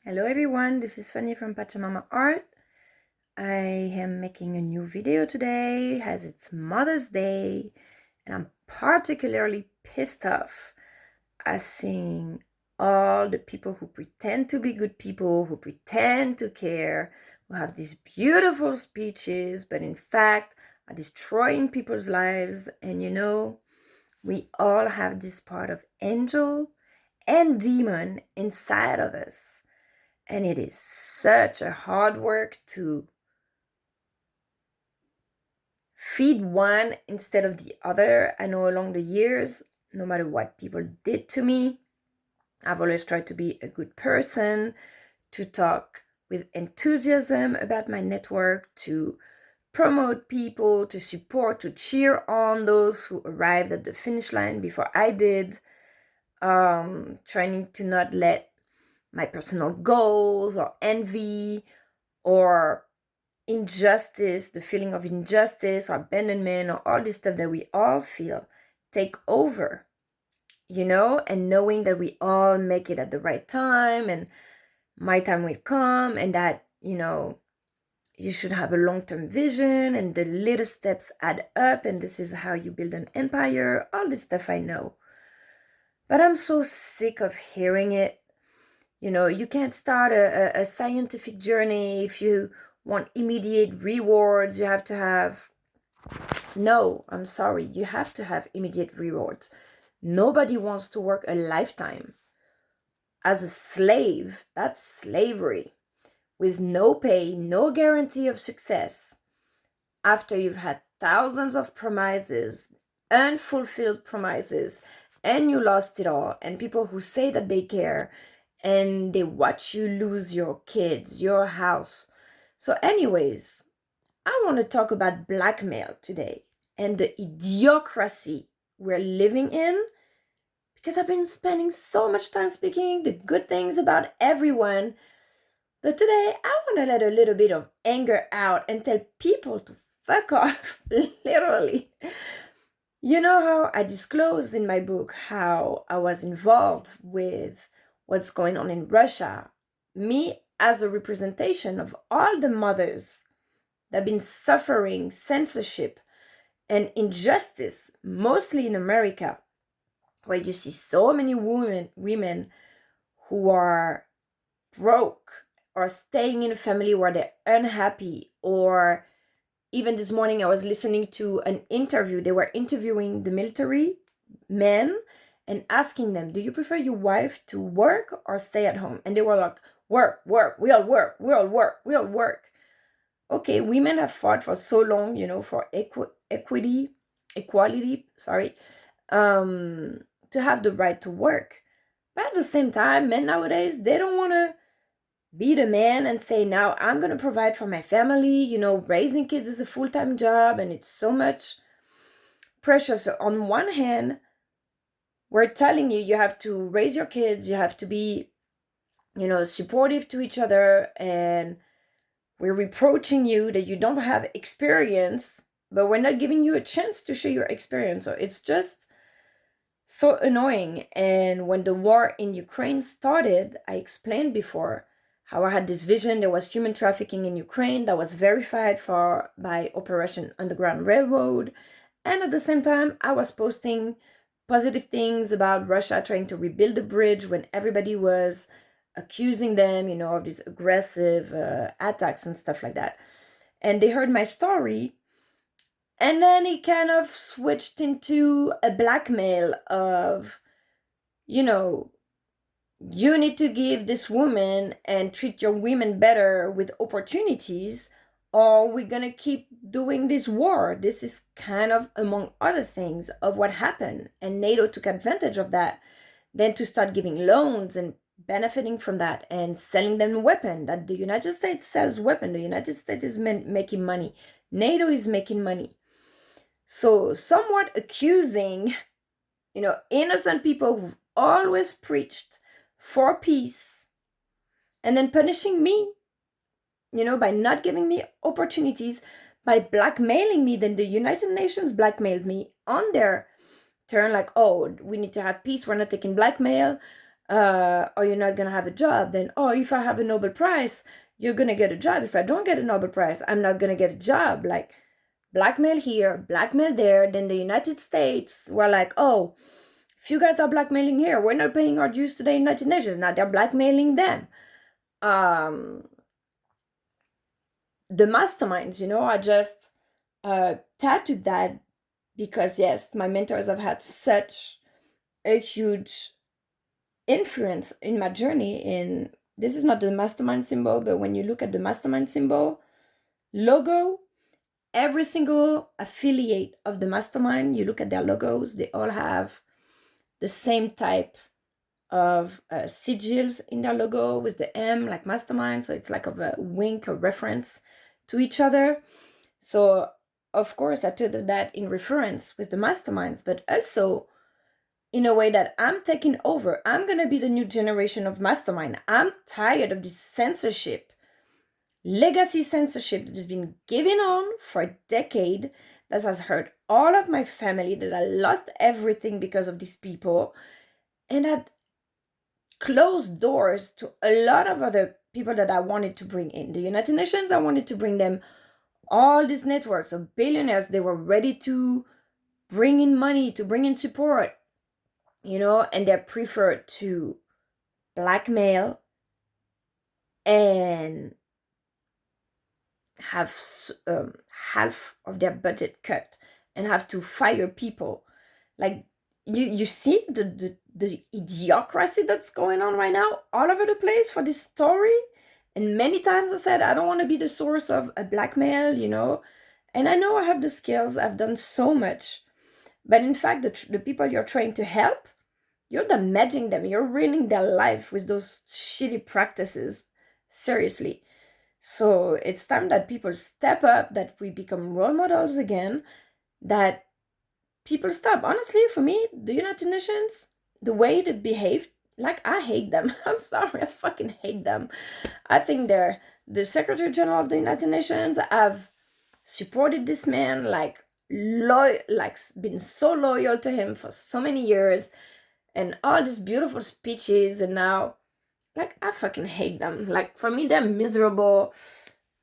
Hello everyone, this is Fanny from Pachamama Art. I am making a new video today as it's Mother's Day, and I'm particularly pissed off at seeing all the people who pretend to be good people, who pretend to care, who have these beautiful speeches, but in fact are destroying people's lives. And we all have this part of angel and demon inside of us. And it is such a hard work to feed one instead of the other. I know along the years, no matter what people did to me, I've always tried to be a good person, to talk with enthusiasm about my network, to promote people, to support, to cheer on those who arrived at the finish line before I did, trying to not let my personal goals or envy or injustice, the feeling of injustice or abandonment or all this stuff that we all feel take over, and knowing that we all make it at the right time and my time will come, and that, you should have a long-term vision and the little steps add up and this is how you build an empire, all this stuff I know. But I'm so sick of hearing it. You can't start a scientific journey if you want immediate rewards. You have to have... No, I'm sorry. You have to have immediate rewards. Nobody wants to work a lifetime as a slave. That's slavery. With no pay, no guarantee of success. After you've had thousands of promises, unfulfilled promises, and you lost it all, and people who say that they care, and they watch you lose your kids, your house. So anyways, I want to talk about blackmail today and the idiocracy we're living in, because I've been spending so much time speaking the good things about everyone. But today I want to let a little bit of anger out and tell people to fuck off, literally. You know how I disclosed in my book how I was involved with what's going on in Russia, me as a representation of all the mothers that have been suffering censorship and injustice, mostly in America, where you see so many women who are broke or staying in a family where they're unhappy. Or even this morning I was listening to an interview. They were interviewing the military men and asking them, do you prefer your wife to work or stay at home? And they were like, work, we all work. Okay, women have fought for so long, for equality, to have the right to work. But at the same time, men nowadays, they don't want to be the man and say, now I'm going to provide for my family. Raising kids is a full-time job and it's so much pressure. So on one hand, we're telling you have to raise your kids, you have to be, supportive to each other, and we're reproaching you that you don't have experience, but we're not giving you a chance to show your experience. So it's just so annoying. And when the war in Ukraine started, I explained before how I had this vision. There was human trafficking in Ukraine that was verified by Operation Underground Railroad. And at the same time, I was posting positive things about Russia trying to rebuild the bridge when everybody was accusing them, of these aggressive attacks and stuff like that. And they heard my story, and then it kind of switched into a blackmail of, you need to give this woman and treat your women better with opportunities, or we're gonna keep doing this war. This is kind of, among other things, of what happened. And NATO took advantage of that, then to start giving loans and benefiting from that and selling them weapons. That the United States sells weapons. The United States is making money. NATO is making money. So somewhat accusing, innocent people who've always preached for peace, and then punishing me, by not giving me opportunities, by blackmailing me. Then the United Nations blackmailed me on their turn, like, oh, we need to have peace, we're not taking blackmail. or you're not gonna have a job. Then, oh, if I have a Nobel Prize, you're gonna get a job. If I don't get a Nobel Prize, I'm not gonna get a job. Like, blackmail here, blackmail there. Then the United States were like, oh, if you guys are blackmailing here, we're not paying our dues to the United Nations. Now they're blackmailing them. The masterminds, I just tattooed that because, yes, my mentors have had such a huge influence in my journey. In this is not the mastermind symbol, but when you look at the mastermind symbol logo, every single affiliate of the mastermind, you look at their logos, they all have the same type of sigils in their logo with the M, like mastermind. So it's like of a wink or reference to each other. So of course I took that in reference with the masterminds, but also in a way that I'm taking over. I'm gonna be the new generation of mastermind. I'm tired of this censorship, legacy censorship that has been given on for a decade, that has hurt all of my family, that I lost everything because of these people, and that closed doors to a lot of other people that I wanted to bring in. The United Nations, I wanted to bring them all these networks of billionaires. They were ready to bring in money, to bring in support, and they preferred to blackmail and have half of their budget cut and have to fire people. Like, you see the idiocracy that's going on right now all over the place for this story. And many times I said, I don't want to be the source of a blackmail, and I know I have the skills, I've done so much, but in fact the people you're trying to help, you're damaging them, you're ruining their life with those shitty practices. Seriously. So it's time that people step up, that we become role models again, that people stop. Honestly, for me, the United Nations, the way they behave, like, I hate them. I'm sorry, I fucking hate them. I think they're the Secretary General of the United Nations. I've supported this man, like, been so loyal to him for so many years, and all these beautiful speeches, and now, like, I fucking hate them. Like, for me, they're miserable.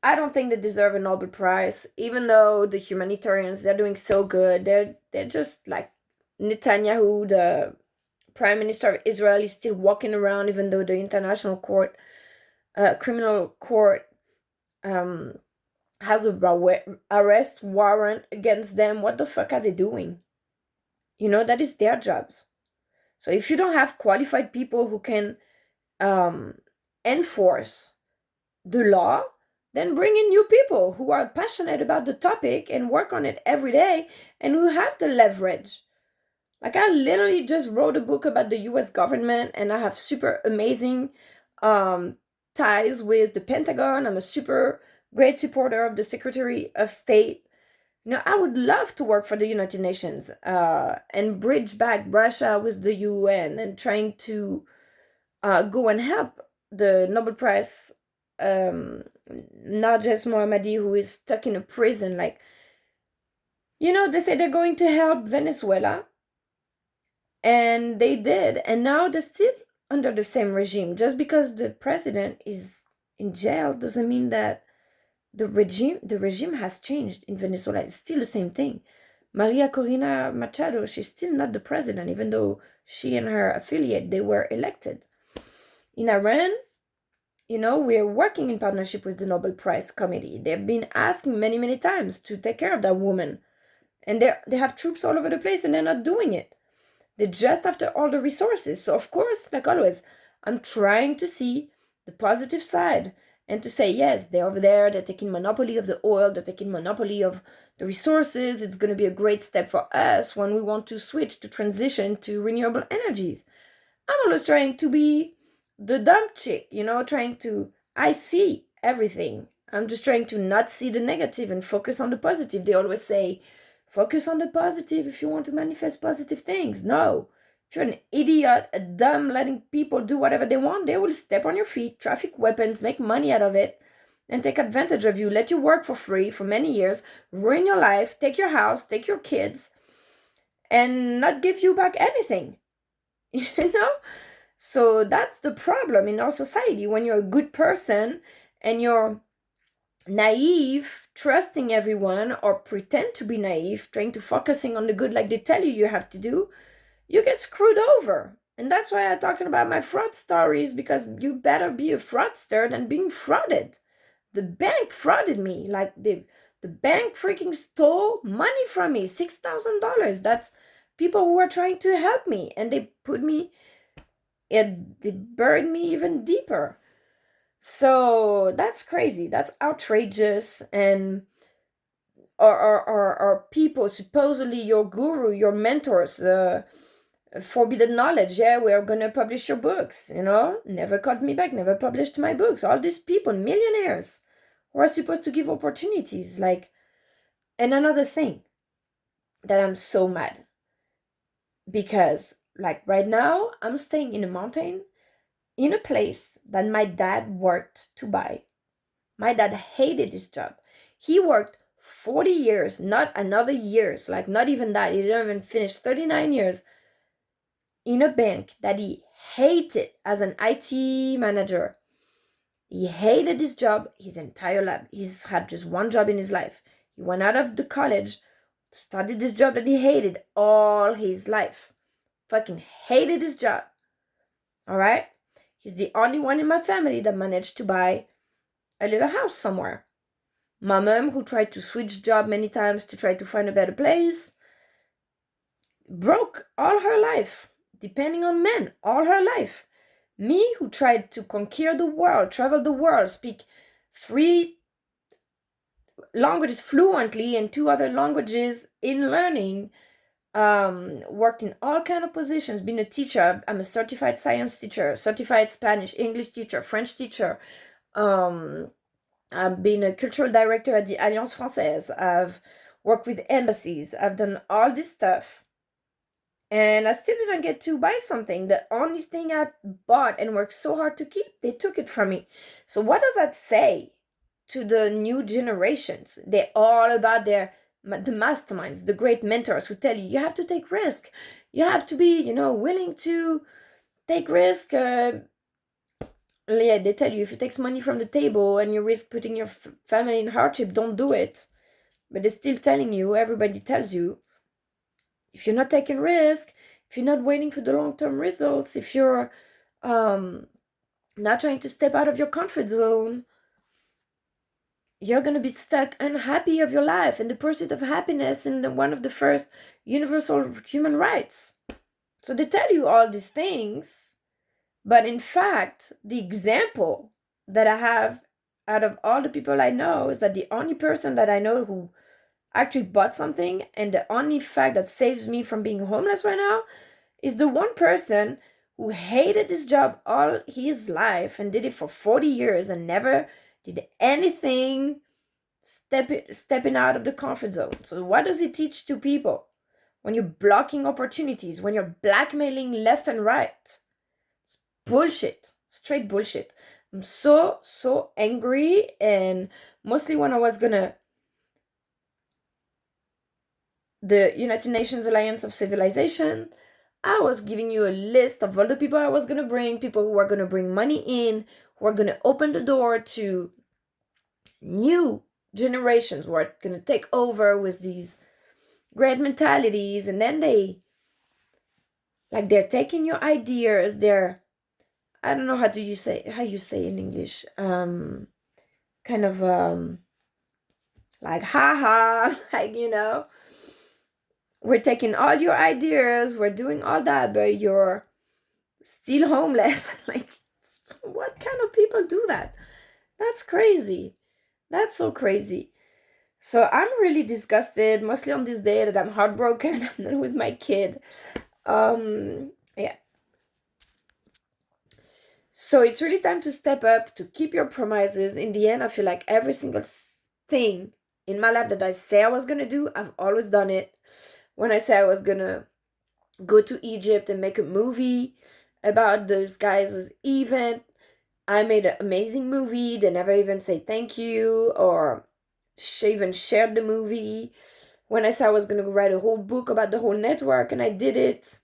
I don't think they deserve a Nobel Prize, even though the humanitarians, they're doing so good. They're just like Netanyahu, the Prime Minister of Israel, is still walking around, even though the International Court, Criminal Court, has a arrest warrant against them. What the fuck are they doing? That is their jobs. So if you don't have qualified people who can enforce the law, then bring in new people who are passionate about the topic and work on it every day and who have the leverage. Like, I literally just wrote a book about the US government, and I have super amazing ties with the Pentagon. I'm a super great supporter of the Secretary of State. I would love to work for the United Nations and bridge back Russia with the UN and trying to go and help the Nobel Prize Narges Mohammadi, who is stuck in a prison. Like, they say they're going to help Venezuela, and they did, and now they're still under the same regime. Just because the president is in jail doesn't mean that the regime has changed in Venezuela. It's still the same thing. Maria Corina Machado, she's still not the president, even though she and her affiliate, they were elected. In Iran, we're working in partnership with the Nobel Prize Committee. They've been asking many, many times to take care of that woman. And they have troops all over the place, and they're not doing it. They're just after all the resources. So, of course, like always, I'm trying to see the positive side and to say, yes, they're over there, they're taking monopoly of the oil, they're taking monopoly of the resources. It's going to be a great step for us when we want to switch to transition to renewable energies. I'm always trying to be the dumb chick, I see everything. I'm just trying to not see the negative and focus on the positive. They always say, focus on the positive if you want to manifest positive things. No. If you're an idiot, a dumb, letting people do whatever they want, they will step on your feet, traffic weapons, make money out of it, and take advantage of you, let you work for free for many years, ruin your life, take your house, take your kids, and not give you back anything. So that's the problem in our society. When you're a good person and you're naive, trusting everyone, or pretend to be naive, trying to focusing on the good like they tell you have to do, you get screwed over. And that's why I'm talking about my fraud stories, because you better be a fraudster than being frauded. The bank frauded me. Like the bank freaking stole money from me, $6,000. That's people who were trying to help me, and they put me, they buried me even deeper. So that's crazy. That's outrageous. And or people, supposedly your guru, your mentors, forbidden knowledge. Yeah, we are gonna publish your books. Never called me back, never published my books. All these people, millionaires, who are supposed to give opportunities. Like, and another thing that I'm so mad, because like right now I'm staying in a mountain in a place that my dad worked to buy. My dad hated his job. He worked 40 years, not another years, like not even that. He didn't even finish 39 years in a bank that he hated as an IT manager. He hated his job his entire life. He's had just one job in his life. He went out of the college, studied this job that he hated all his life. Fucking hated his job. All right? He's the only one in my family that managed to buy a little house somewhere. My mom, who tried to switch job many times to try to find a better place, broke all her life, depending on men, all her life. Me, who tried to conquer the world, travel the world, speak 3 languages fluently and 2 other languages in learning, worked in all kind of positions, been a teacher. I'm a certified science teacher, certified Spanish, English teacher, French teacher. I've been a cultural director at the Alliance Française. I've worked with embassies. I've done all this stuff. And I still didn't get to buy something. The only thing I bought and worked so hard to keep, they took it from me. So what does that say to the new generations? They're all about the masterminds, the great mentors who tell you have to take risk. You have to be, willing to take risk. Yeah, they tell you if it takes money from the table and you risk putting your family in hardship, don't do it. But they're still telling you, everybody tells you, if you're not taking risk, if you're not waiting for the long-term results, if you're not trying to step out of your comfort zone, you're going to be stuck unhappy of your life. And the pursuit of happiness is one of the first universal human rights. So they tell you all these things, but in fact, the example that I have out of all the people I know is that the only person that I know who actually bought something, and the only fact that saves me from being homeless right now, is the one person who hated this job all his life and did it for 40 years and never did anything stepping out of the comfort zone. So what does it teach to people? When you're blocking opportunities, when you're blackmailing left and right, it's bullshit, straight bullshit. I'm so angry. And mostly when I was gonna, the United Nations Alliance of Civilization, I was giving you a list of all the people I was going to bring, people who are going to bring money in, who are going to open the door to new generations who are going to take over with these great mentalities. And then they're taking your ideas, I don't know how you say in English, kind of like haha, like, we're taking all your ideas, we're doing all that, but you're still homeless. Like, what kind of people do that? That's crazy. That's so crazy. So I'm really disgusted, mostly on this day that I'm heartbroken. I'm not with my kid. Yeah. So it's really time to step up, to keep your promises. In the end, I feel like every single thing in my life that I say I was gonna do, I've always done it. When I say I was gonna go to Egypt and make a movie about those guys' event, I made an amazing movie. They never even say thank you or even shared the movie. When I said I was going to write a whole book about the whole network, and I did it,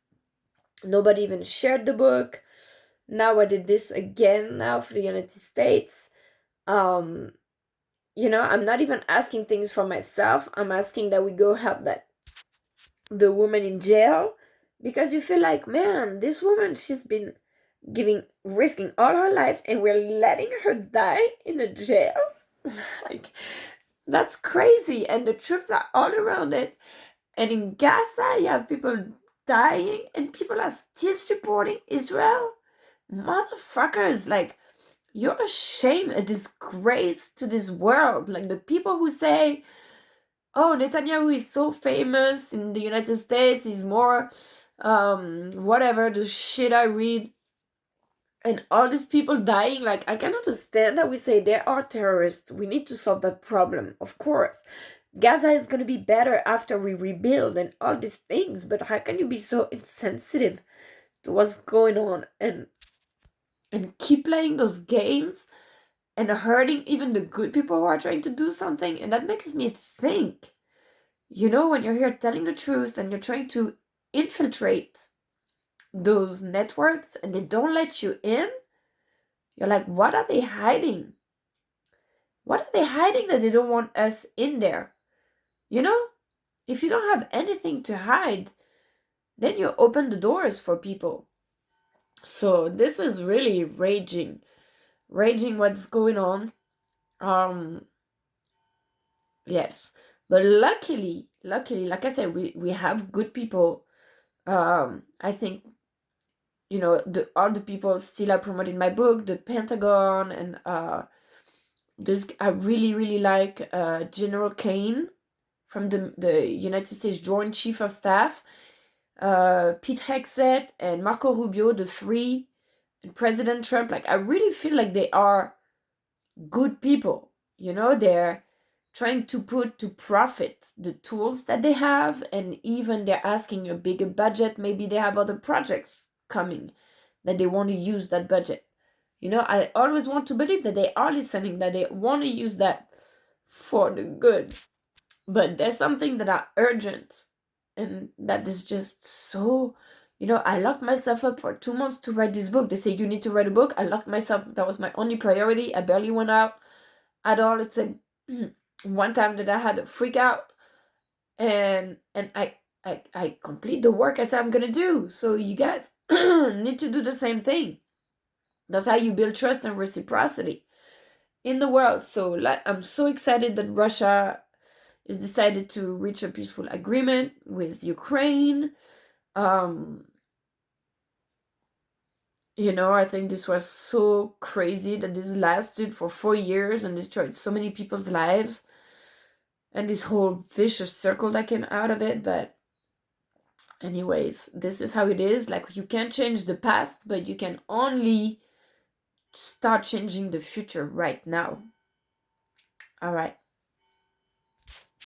nobody even shared the book. Now I did this again now for the United States. Um, I'm not even asking things for myself. I'm asking that we go help the woman in jail, because you feel like, man, this woman, she's been risking all her life, and we're letting her die in a jail. Like, that's crazy. And the troops are all around it. And in Gaza, you have people dying, and people are still supporting Israel. Motherfuckers, like, you're a shame, a disgrace to this world. Like, the people who say, oh, Netanyahu is so famous in the United States, he's more, whatever, the shit I read, and all these people dying. Like, I can understand that we say they are terrorists. We need to solve that problem, of course. Gaza is going to be better after we rebuild and all these things, but how can you be so insensitive to what's going on and keep playing those games and hurting even the good people who are trying to do something? And that makes me think, when you're here telling the truth and you're trying to infiltrate those networks and they don't let you in, you're like, what are they hiding? What are they hiding that they don't want us in there? If you don't have anything to hide, then you open the doors for people. So this is really raging what's going on. Yes, but luckily, like I said, we have good people. I think, all the people still are promoting my book, the Pentagon, and this, I really like General Kane from the United States Joint Chief of Staff, Pete Hegseth and Marco Rubio, the three, and President Trump. Like, I really feel like they are good people. They're trying to put to profit the tools that they have, and even they're asking a bigger budget. Maybe they have other projects coming that they want to use that budget. I always want to believe that they are listening, that they want to use that for the good. But there's something that are urgent, and that is just so, I locked myself up for 2 months to write this book. They say you need to write a book. I locked myself. That was my only priority. I barely went out at all. It's like one time that I had a freak out, and I complete the work I said I'm gonna do. So you guys need to do the same thing. That's how you build trust and reciprocity in the world. So I'm so excited that Russia is decided to reach a peaceful agreement with Ukraine. I think this was so crazy that this lasted for 4 years and destroyed so many people's lives, and this whole vicious circle that came out of it. But anyways, this is how it is. Like, you can't change the past, but you can only start changing the future right now. All right.